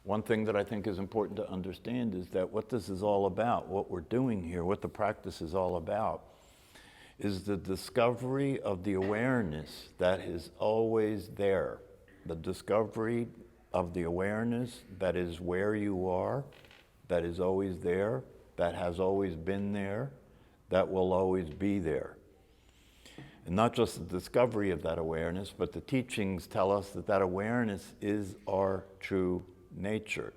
One thing that I think is important to understand is that what this is all about, what we're doing here, what the practice is all about, is the discovery of the awareness that is always there. The discovery of the awareness that is where you are, that is always there, that has always been there, that will always be there. And not just the discovery of that awareness, but the teachings tell us that that awareness is our true nature.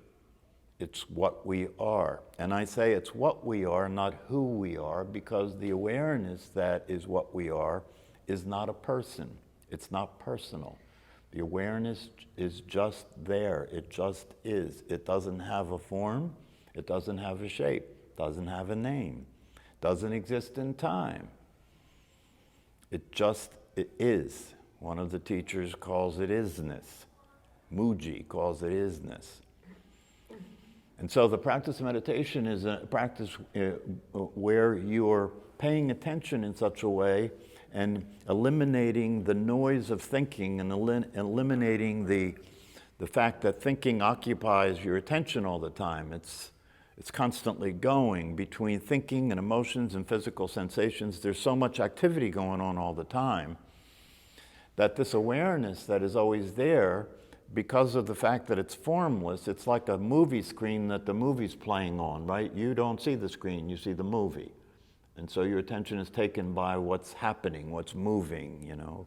It's what we are. And I say it's what we are, not who we are, because the awareness that is what we are is not a person. It's not personal. The awareness is just there. It just is. It doesn't have a form. It doesn't have a shape. It doesn't have a name. It doesn't exist in time. It is. One of the teachers calls it isness. Muji calls it isness. And so the practice of meditation is a practice where you're paying attention in such a way and eliminating the noise of thinking and eliminating the fact that thinking occupies your attention all the time. It's constantly going between thinking and emotions and physical sensations. There's so much activity going on all the time that this awareness that is always there, because of the fact that it's formless, it's like a movie screen that the movie's playing on, right? You don't see the screen, you see the movie. And so your attention is taken by what's happening, what's moving, you know.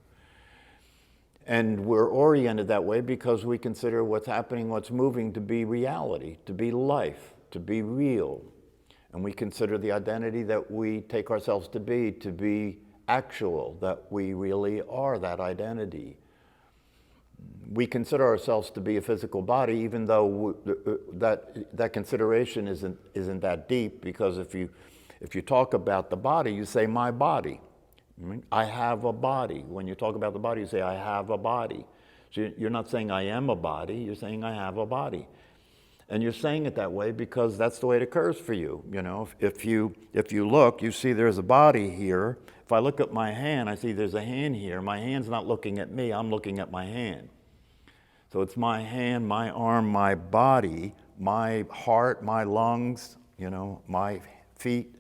And we're oriented that way because we consider what's happening, what's moving to be reality, to be life, to be real. And we consider the identity that we take ourselves to be actual, that we really are that identity. We consider ourselves to be a physical body, even though that consideration isn't that deep, because if you talk about the body, you say my body. I have a body. When you talk about the body, you say I have a body. So you're not saying I am a body, you're saying I have a body. And you're saying it that way because that's the way it occurs for you. You know, if you look, you see there's a body here. If I look at my hand, I see there's a hand here. My hand's not looking at me, I'm looking at my hand. So it's my hand, my arm, my body, my heart, my lungs, you know, my feet.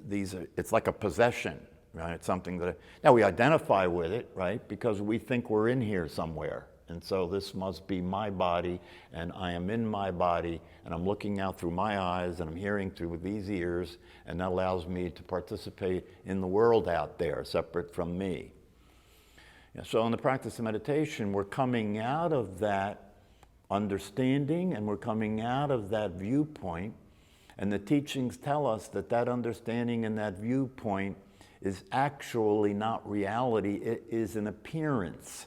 It's like a possession, right? It's something that, now we identify with it, right? Because we think we're in here somewhere. And so this must be my body, and I am in my body, and I'm looking out through my eyes, and I'm hearing through these ears, and that allows me to participate in the world out there, separate from me. Yeah, so in the practice of meditation, we're coming out of that understanding, and we're coming out of that viewpoint, and the teachings tell us that that understanding and that viewpoint is actually not reality, it is an appearance.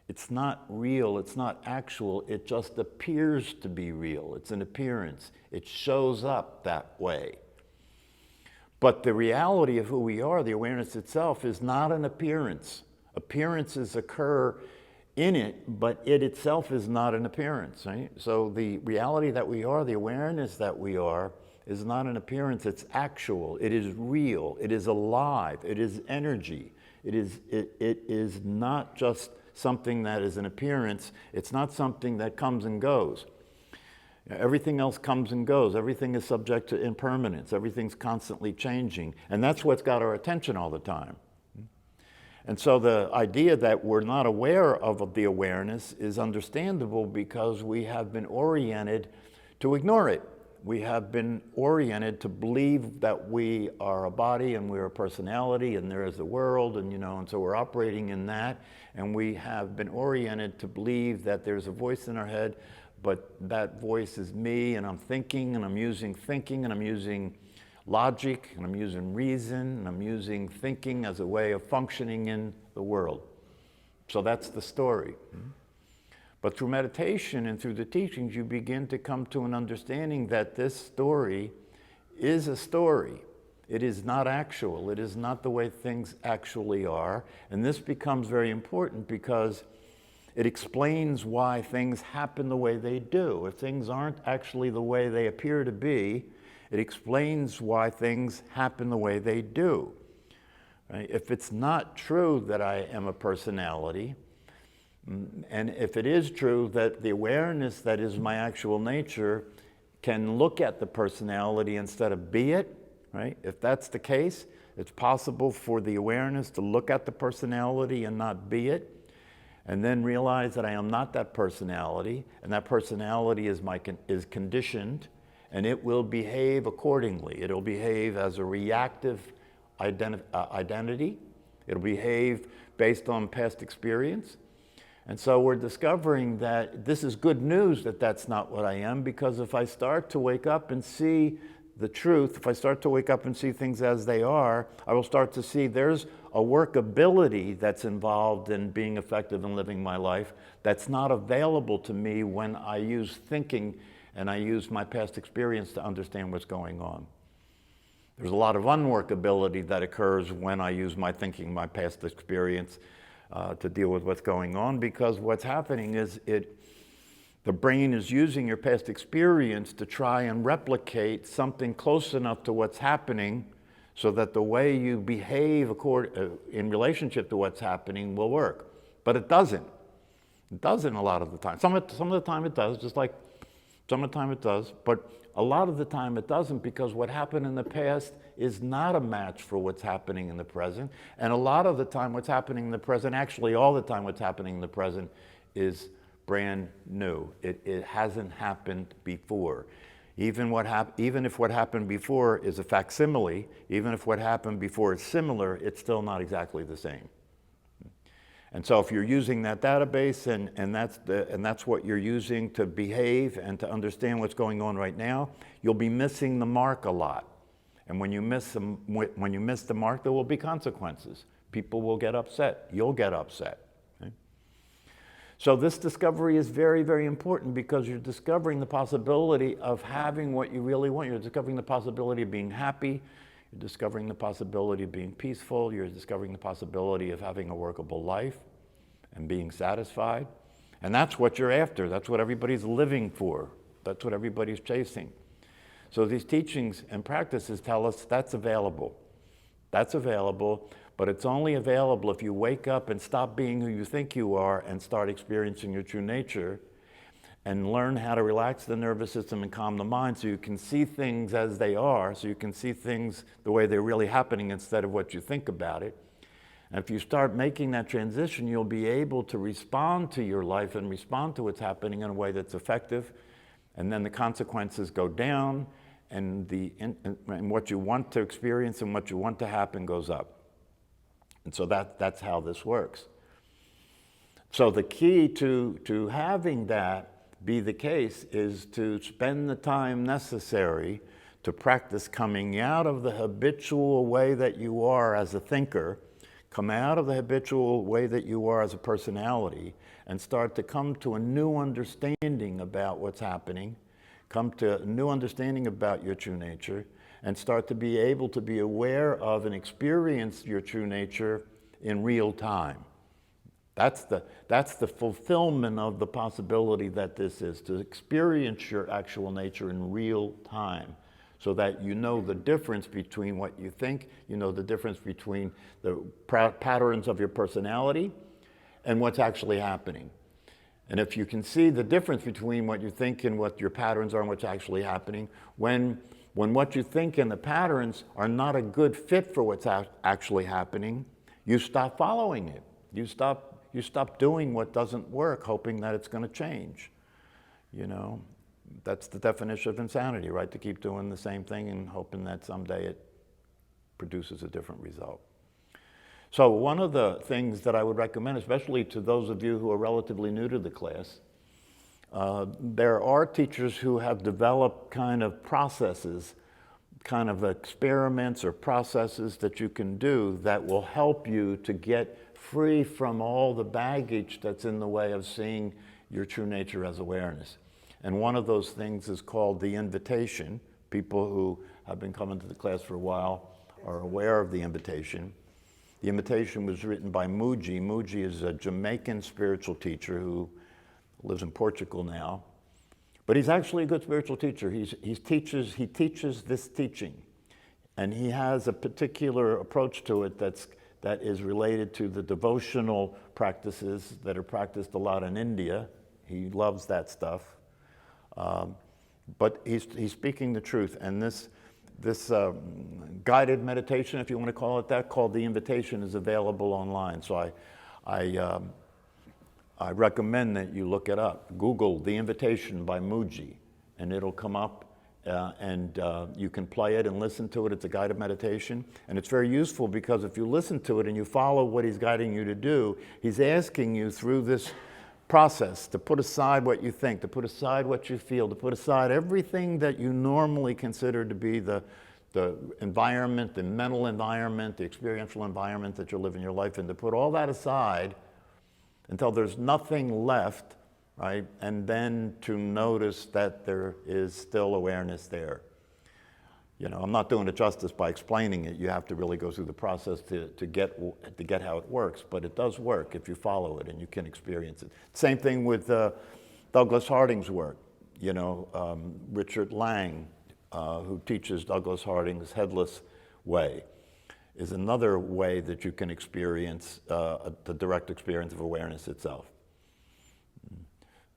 It's not real, it's not actual, it just appears to be real. It's an appearance. It shows up that way. But the reality of who we are, the awareness itself, is not an appearance. Appearances occur in it, but it itself is not an appearance, right? So the reality that we are, the awareness that we are, is not an appearance, it's actual. It is real, it is alive, it is energy. It is not just something that is an appearance. It's not something that comes and goes. Everything else comes and goes. Everything is subject to impermanence. Everything's constantly changing. And that's what's got our attention all the time. And so the idea that we're not aware of the awareness is understandable because we have been oriented to ignore it. We have been oriented to believe that we are a body and we're a personality and there is the world, and and so we're operating in that, and we have been oriented to believe that there's a voice in our head, but that voice is me, and I'm thinking, and I'm using thinking, and I'm using logic, and I'm using reason, and I'm using thinking as a way of functioning in the world. So that's the story. But through meditation and through the teachings, you begin to come to an understanding that this story is a story. It is not actual. It is not the way things actually are. And this becomes very important because it explains why things happen the way they do. If things aren't actually the way they appear to be, it explains why things happen the way they do. Right? If it's not true that I am a personality, And if it is true that the awareness that is my actual nature can look at the personality instead of be it, right? If that's the case, it's possible for the awareness to look at the personality and not be it, and then realize that I am not that personality, and that personality is conditioned, and it will behave accordingly. It'll behave as a reactive identity. It'll behave based on past experience. And so we're discovering that this is good news that that's not what I am, because if I start to wake up and see the truth, if I start to wake up and see things as they are, I will start to see there's a workability that's involved in being effective and living my life that's not available to me when I use thinking and I use my past experience to understand what's going on. There's a lot of unworkability that occurs when I use my thinking, my past experience, to deal with what's going on, because what's happening is the brain is using your past experience to try and replicate something close enough to what's happening so that the way you behave in relationship to what's happening will work. But it doesn't. It doesn't a lot of the time. Some of the time it does, just like some of the time it does, but a lot of the time it doesn't, because what happened in the past is not a match for what's happening in the present. And a lot of the time what's happening in the present, actually all the time what's happening in the present, is brand new. It hasn't happened before. Even if what happened before is a facsimile, even if what happened before is similar, it's still not exactly the same. And so if you're using that database and that's what you're using to behave and to understand what's going on right now, you'll be missing the mark a lot. And when you miss the mark, there will be consequences. People will get upset. You'll get upset. Okay? So this discovery is very, very important, because you're discovering the possibility of having what you really want. You're discovering the possibility of being happy. You're discovering the possibility of being peaceful. You're discovering the possibility of having a workable life and being satisfied. And that's what you're after. That's what everybody's living for. That's what everybody's chasing. So these teachings and practices tell us that's available. That's available, but it's only available if you wake up and stop being who you think you are and start experiencing your true nature, and learn how to relax the nervous system and calm the mind so you can see things as they are, so you can see things the way they're really happening instead of what you think about it. And if you start making that transition, you'll be able to respond to your life and respond to what's happening in a way that's effective, and then the consequences go down, and what you want to experience and what you want to happen goes up. And so that's how this works. So the key to having that be the case is to spend the time necessary to practice coming out of the habitual way that you are as a thinker, come out of the habitual way that you are as a personality, and start to come to a new understanding about what's happening, come to a new understanding about your true nature, and start to be able to be aware of and experience your true nature in real time. That's the fulfillment of the possibility that this is, to experience your actual nature in real time, so that you know the difference between what you think, you know the difference between the patterns of your personality and what's actually happening. And if you can see the difference between what you think and what your patterns are and what's actually happening, when what you think and the patterns are not a good fit for what's actually happening, you stop following it. You stop doing what doesn't work, hoping that it's going to change. You know, that's the definition of insanity, right? To keep doing the same thing and hoping that someday it produces a different result. So one of the things that I would recommend, especially to those of you who are relatively new to the class, there are teachers who have developed kind of processes, kind of experiments or processes that you can do that will help you to get free from all the baggage that's in the way of seeing your true nature as awareness. And one of those things is called the invitation. People who have been coming to the class for a while are aware of the invitation. The invitation was written by Muji. Muji is a Jamaican spiritual teacher who lives in Portugal now. But he's actually a good spiritual teacher. He teaches this teaching. And he has a particular approach to it that is related to the devotional practices that are practiced a lot in India. He loves that stuff. But he's speaking the truth. And this guided meditation, if you want to call it that, called The Invitation, is available online. So I recommend that you look it up. Google The Invitation by Mooji, and it'll come up. And you can play it and listen to it. It's a guided meditation. And it's very useful because if you listen to it and you follow what he's guiding you to do, he's asking you through this process to put aside what you think, to put aside what you feel, to put aside everything that you normally consider to be the environment, the mental environment, the experiential environment that you're living your life in, to put all that aside until there's nothing left, right? And then to notice that there is still awareness there. You know, I'm not doing it justice by explaining it. You have to really go through the process to get how it works, but it does work if you follow it and you can experience it. Same thing with Douglas Harding's work. You know, Richard Lang, who teaches Douglas Harding's Headless Way, is another way that you can experience the direct experience of awareness itself.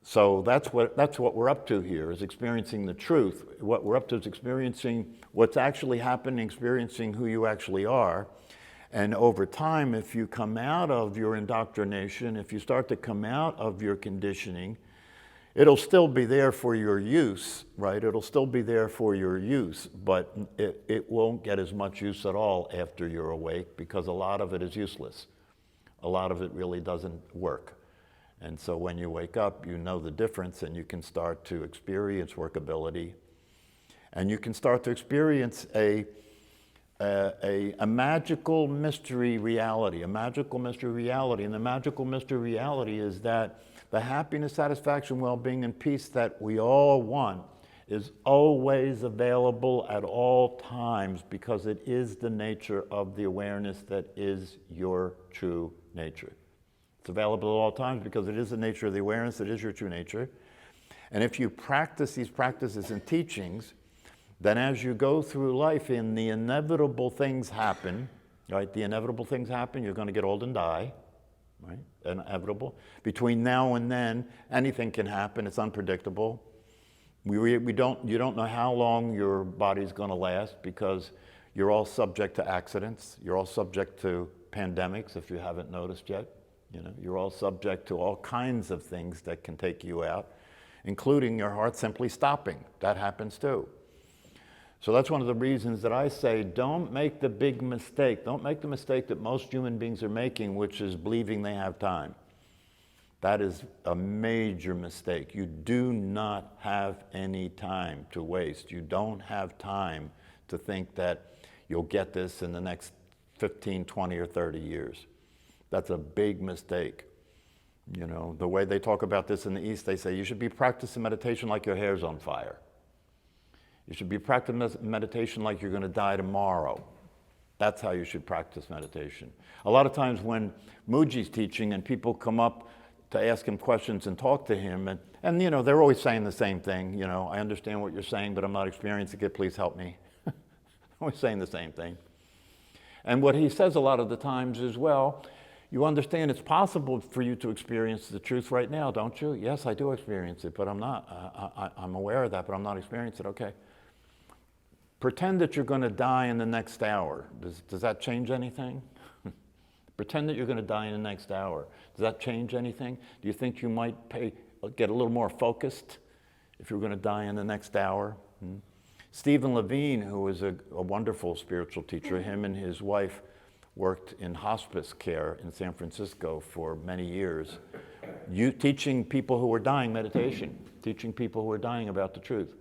So that's what we're up to here, is experiencing the truth. What we're up to is experiencing what's actually happening, experiencing who you actually are. And over time, if you come out of your indoctrination, if you start to come out of your conditioning, it'll still be there for your use, right? It'll still be there for your use, but it won't get as much use at all after you're awake, because a lot of it is useless. A lot of it really doesn't work. And so when you wake up, you know the difference, and you can start to experience workability. And you can start to experience a magical mystery reality, And the magical mystery reality is that the happiness, satisfaction, well-being, and peace that we all want is always available at all times, because it is the nature of the awareness that is your true nature. It's available at all times because it is the nature of the awareness that is your true nature. And if you practice these practices and teachings, then as you go through life and the inevitable things happen, right? The inevitable things happen, you're going to get old and die, right? Inevitable. Between now and then, anything can happen. It's unpredictable. You don't know how long your body's going to last, because you're all subject to accidents. You're all subject to pandemics, if you haven't noticed yet. You know, you're all subject to all kinds of things that can take you out, including your heart simply stopping. That happens too. So that's one of the reasons that I say, don't make the big mistake. Don't make the mistake that most human beings are making, which is believing they have time. That is a major mistake. You do not have any time to waste. You don't have time to think that you'll get this in the next 15, 20, or 30 years. That's a big mistake. You know, the way they talk about this in the East, they say you should be practicing meditation like your hair's on fire. You should be practicing meditation like you're going to die tomorrow. That's how you should practice meditation. A lot of times when Mooji's teaching and people come up to ask him questions and talk to him, and you know, they're always saying the same thing. You know, I understand what you're saying, but I'm not experiencing it. Please help me. Always saying the same thing. And what he says a lot of the times is, well, you understand it's possible for you to experience the truth right now, don't you? Yes, I do experience it, but I'm not. I'm aware of that, but I'm not experiencing it. Okay. Pretend that you're going to die in the next hour. Does that change anything? Pretend that you're going to die in the next hour. Does that change anything? Do you think you might get a little more focused if you're going to die in the next hour? Stephen Levine, who is a wonderful spiritual teacher, him and his wife worked in hospice care in San Francisco for many years, teaching people who were dying meditation, teaching people who were dying about the truth.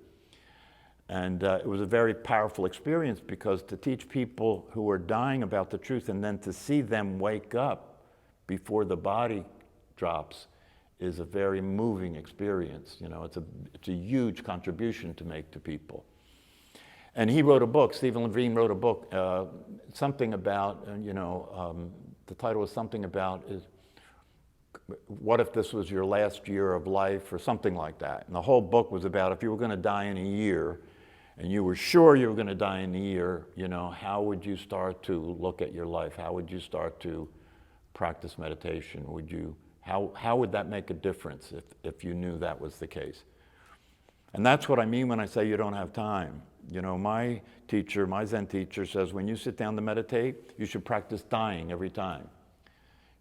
And it was a very powerful experience, because to teach people who were dying about the truth and then to see them wake up before the body drops is a very moving experience. You know, it's a huge contribution to make to people. And he wrote a book, Stephen Levine wrote a book, something about, the title was something about, what if this was your last year of life, or something like that. And the whole book was about if you were going to die in a year, and you were sure you were going to die in a year, how would you start to look at your life? How would you start to practice meditation? How would that make a difference if you knew that was the case? And that's what I mean when I say you don't have time. My Zen teacher says when you sit down to meditate, you should practice dying every time.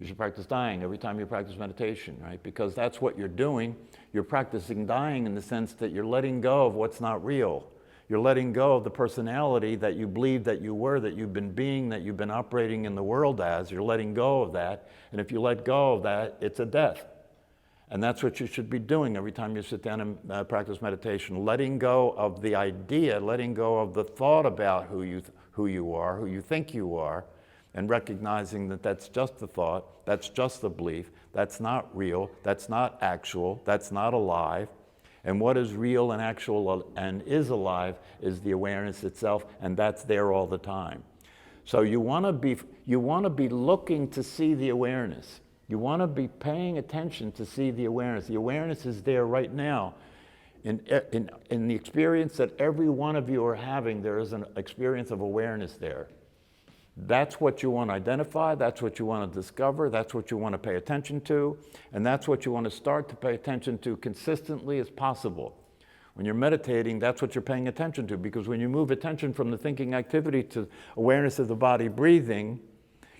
You should practice dying every time you practice meditation, right? Because that's what you're doing. You're practicing dying in the sense that you're letting go of what's not real. You're letting go of the personality that you believe that you were, that you've been being, that you've been operating in the world as. You're letting go of that. And if you let go of that, it's a death. And that's what you should be doing every time you sit down and practice meditation. Letting go of the idea, letting go of the thought about who you are, who you think you are, and recognizing that that's just a thought, that's just a belief, that's not real, that's not actual, that's not alive. And what is real and actual and is alive is the awareness itself, and that's there all the time. So you want to be looking to see the awareness. You want to be paying attention to see the awareness. The awareness is there right now. In the experience that every one of you are having, there is an experience of awareness there. That's what you want to identify, that's what you want to discover, that's what you want to pay attention to, and that's what you want to start to pay attention to consistently as possible. When you're meditating, that's what you're paying attention to, because when you move attention from the thinking activity to awareness of the body breathing,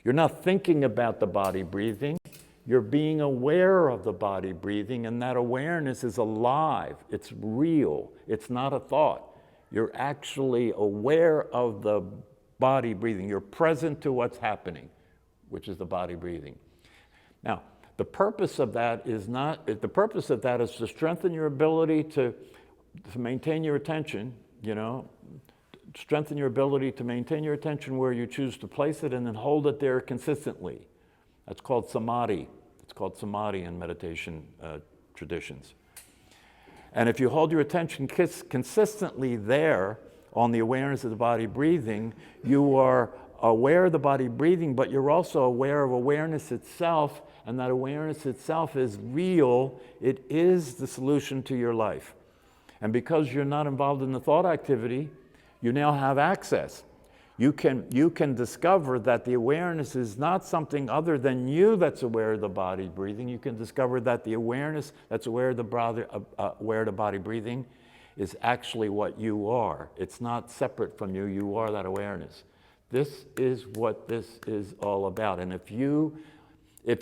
you're not thinking about the body breathing, you're being aware of the body breathing, and that awareness is alive, it's real, it's not a thought. You're actually aware of the body breathing. You're present to what's happening, which is the body breathing. Now, the purpose of that is to strengthen your ability to maintain your attention, strengthen your ability to maintain your attention where you choose to place it and then hold it there consistently. That's called samadhi. It's called samadhi in meditation traditions. And if you hold your attention consistently there, on the awareness of the body breathing, you are aware of the body breathing, but you're also aware of awareness itself, and that awareness itself is real. It is the solution to your life. And because you're not involved in the thought activity, you now have access. You can discover that the awareness is not something other than you that's aware of the body breathing. You can discover that the awareness that's aware of the body breathing is actually what you are. It's not separate from you. You are that awareness. This is what this is all about. And if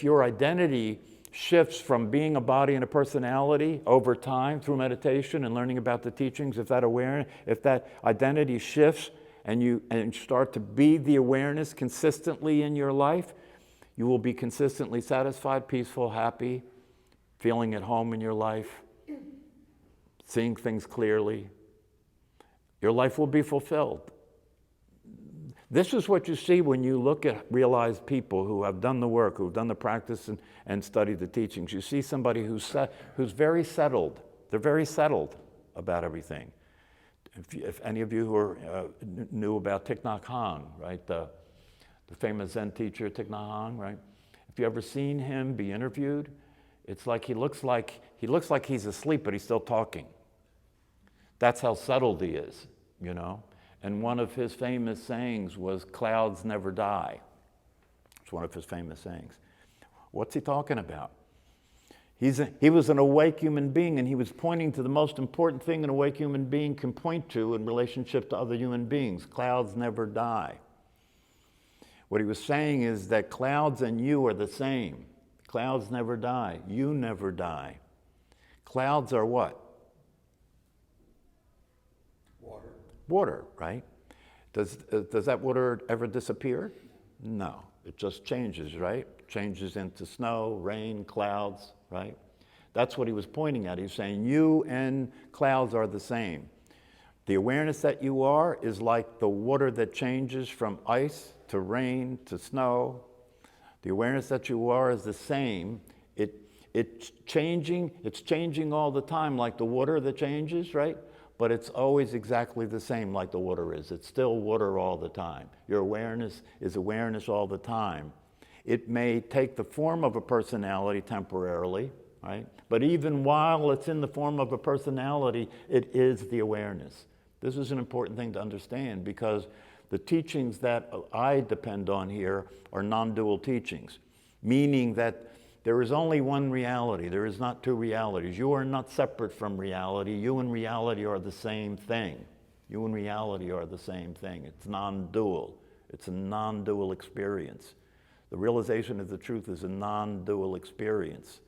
your identity shifts from being a body and a personality over time through meditation and learning about the teachings, if that identity shifts and you start to be the awareness consistently in your life, you will be consistently satisfied, peaceful, happy, feeling at home in your life, seeing things clearly. Your life will be fulfilled. This is what you see when you look at realized people who have done the work, who've done the practice and studied the teachings. You see somebody who's very settled. They're very settled about everything. If any of you who knew about Thich Nhat Hanh, right, the famous Zen teacher Thich Nhat Hanh, right? If you ever seen him be interviewed, it's like he looks like he's asleep, but he's still talking. That's how settled he is, And one of his famous sayings was, "Clouds never die." It's one of his famous sayings. What's he talking about? He was an awake human being, and he was pointing to the most important thing an awake human being can point to in relationship to other human beings. Clouds never die. What he was saying is that clouds and you are the same. Clouds never die. You never die. Clouds are what? Water, right? Does that water ever disappear? No, it just changes, right? Changes into snow, rain, clouds, right? That's what he was pointing at. He's saying you and clouds are the same. The awareness that you are is like the water that changes from ice to rain to snow. The awareness that you are is the same. It's changing all the time, like the water that changes, right? But it's always exactly the same like the water is. It's still water all the time. Your awareness is awareness all the time. It may take the form of a personality temporarily, right? But even while it's in the form of a personality, it is the awareness. This is an important thing to understand because the teachings that I depend on here are non-dual teachings, meaning that there is only one reality. There is not two realities. You are not separate from reality. You and reality are the same thing. You and reality are the same thing. It's non-dual. It's a non-dual experience. The realization of the truth is a non-dual experience.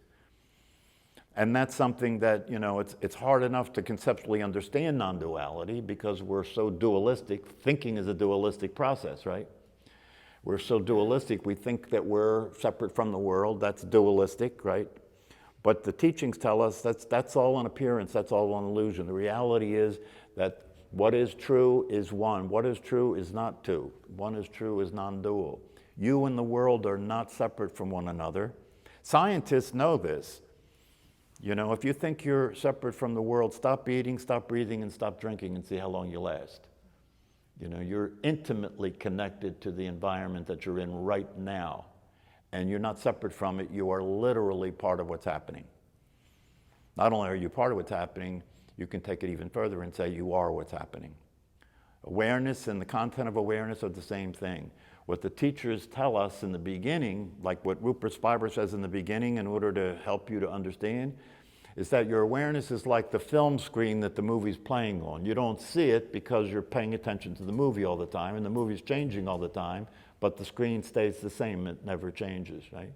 And that's something that, you know, it's hard enough to conceptually understand non-duality because we're so dualistic. Thinking is a dualistic process, right? We're so dualistic, we think that we're separate from the world. That's dualistic, right? But the teachings tell us that's all an appearance, that's all an illusion. The reality is that what is true is one. What is true is not two. One is true is non-dual. You and the world are not separate from one another. Scientists know this. You know, if you think you're separate from the world, stop eating, stop breathing, and stop drinking and see how long you last. You know, you're intimately connected to the environment that you're in right now. And you're not separate from it. You are literally part of what's happening. Not only are you part of what's happening, you can take it even further and say you are what's happening. Awareness and the content of awareness are the same thing. What the teachers tell us in the beginning, like what Rupert Spivey says in the beginning in order to help you to understand, is that your awareness is like the film screen that the movie's playing on. You don't see it because you're paying attention to the movie all the time, and the movie's changing all the time, but the screen stays the same. It never changes, right?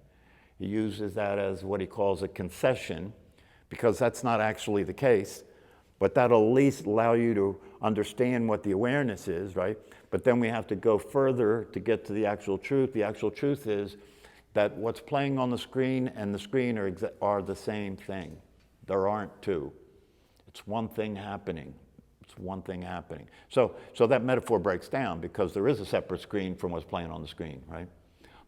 He uses that as what he calls a concession, because that's not actually the case, but that'll at least allow you to understand what the awareness is, right? But then we have to go further to get to the actual truth. The actual truth is that what's playing on the screen and the screen are the same thing. There aren't two. It's one thing happening. It's one thing happening. So that metaphor breaks down because there is a separate screen from what's playing on the screen, right?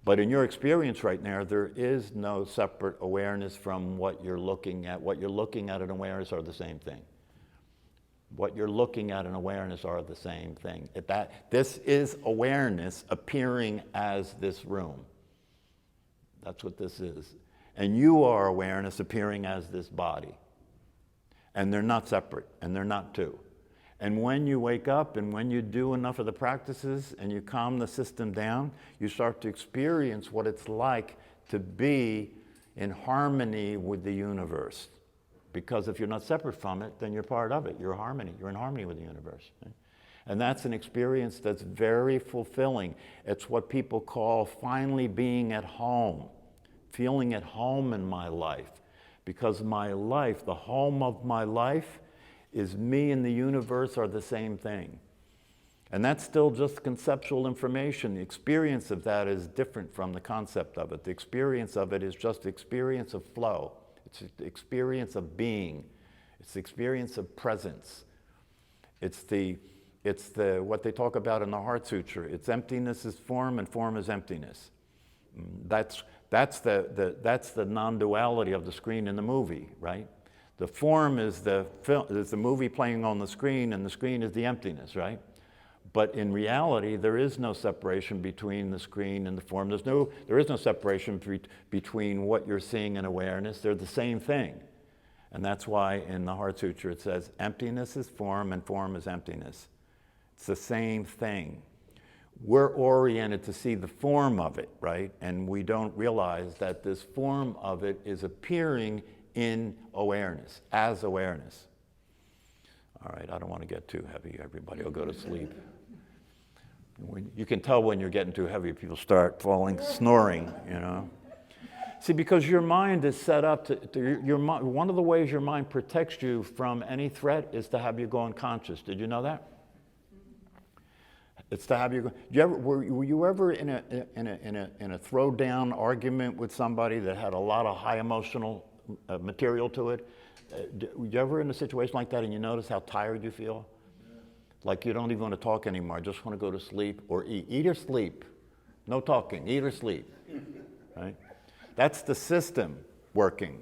But in your experience right now, there is no separate awareness from what you're looking at. What you're looking at and awareness are the same thing. What you're looking at and awareness are the same thing. This is awareness appearing as this room. That's what this is. And you are awareness appearing as this body. And they're not separate, and they're not two. And when you wake up and when you do enough of the practices and you calm the system down, you start to experience what it's like to be in harmony with the universe. Because if you're not separate from it, then you're part of it. You're harmony. You're in harmony with the universe. Right? And that's an experience that's very fulfilling. It's what people call finally being at home. Feeling at home in my life, because my life, the home of my life, is me and the universe are the same thing. And that's still just conceptual information. The experience of that is different from the concept of it. The experience of it is just the experience of flow. It's the experience of being. It's the experience of presence. It's the what they talk about in the Heart Sutra. It's emptiness is form and form is emptiness. That's the non-duality of the screen in the movie, right? The form is the movie playing on the screen, and the screen is the emptiness, right? But in reality, there is no separation between the screen and the form. There is no separation between what you're seeing and awareness. They're the same thing. And that's why in the Heart Sutra it says, emptiness is form and form is emptiness. It's the same thing. We're oriented to see the form of it, right? And we don't realize that this form of it is appearing in awareness, as awareness. All right, I don't want to get too heavy. Everybody will go to sleep. You can tell when you're getting too heavy, people start snoring, you know. See, because your mind is set up one of the ways your mind protects you from any threat is to have you go unconscious. Did you know that? It's to have you go. Were you ever in a throwdown argument with somebody that had a lot of high emotional material to it? Were you ever in a situation like that and you notice how tired you feel? Yeah. Like you don't even want to talk anymore. Just want to go to sleep or eat. Eat or sleep. No talking. Eat or sleep. Right? That's the system working.